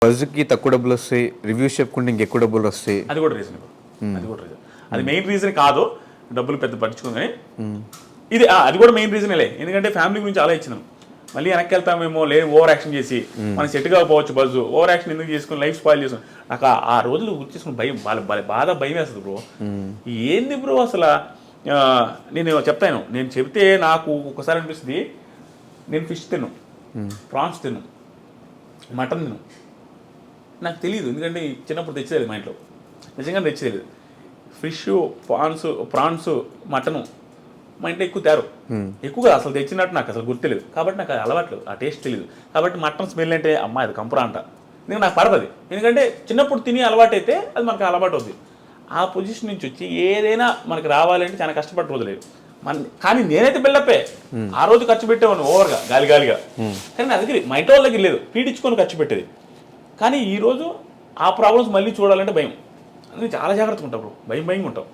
బజ్కి తక్కువ డబ్బులు వస్తాయి, రివ్యూస్ చెప్పుకుంటే ఇంకెక్కువ డబ్బులు వస్తాయి. అది కూడా రీజన్, అది మెయిన్ రీజన్ కాదు, డబ్బులు పెద్ద పట్టించుకుందని ఇది అది కూడా మెయిన్ రీజనేలే. ఎందుకంటే ఫ్యామిలీ గురించి ఆలోచించాను, మళ్ళీ వెనక్కి వెళ్తామేమో, లేదు ఓవర్ యాక్షన్ చేసి మనం సెట్ కాకపోవచ్చు, బజ్జు ఓవర్ యాక్షన్ ఎందుకు చేసుకుని లైఫ్ స్పాయిల్ చేసుకుని నాకు ఆ రోజులు గుర్తు చేసుకుని భయం, బాధ భయం వేస్తుంది బ్రో. ఏంది బ్రో అసలు, నేను చెప్తాను, నేను చెప్తే నాకు ఒకసారి అనిపిస్తుంది, నేను ఫిష్ తిను, ప్రాన్స్ తిను, మటన్ తిను, నాకు తెలియదు. ఎందుకంటే చిన్నప్పుడు తెచ్చేది మా ఇంట్లో, నిజంగా తెచ్చేది ఫిష్, ప్రాన్స్, మటను మా ఇంట్లో ఎక్కువ తేరు, ఎక్కువగా అసలు తెచ్చినట్టు నాకు అసలు గుర్తులేదు. కాబట్టి నాకు అది అలవాట్లేదు, ఆ టేస్ట్ తెలియదు. కాబట్టి మటన్ స్మెల్ అంటే అమ్మ అది కంపురా అంట, ఎందుకంటే నాకు పడదు. ఎందుకంటే చిన్నప్పుడు తిని అలవాటు అయితే అది మనకు అలవాటు అవుతుంది. ఆ పొజిషన్ నుంచి వచ్చి ఏదైనా మనకి రావాలంటే చాలా కష్టపడి రోజులేదు. కానీ నేనైతే బిల్డప్పే ఆ రోజు ఖర్చు పెట్టేవాడిని ఓవర్గా, గాలిగా. కానీ నా దగ్గర మా ఇంట్లో వాళ్ళ దగ్గర లేదు, పీడించుకొని ఖర్చు పెట్టేది. కానీ ఈరోజు ఆ ప్రాబ్లమ్స్ మళ్ళీ చూడాలంటే భయం, అందుకే చాలా జాగ్రత్తగా ఉంటావు, భయంగా ఉంటావు.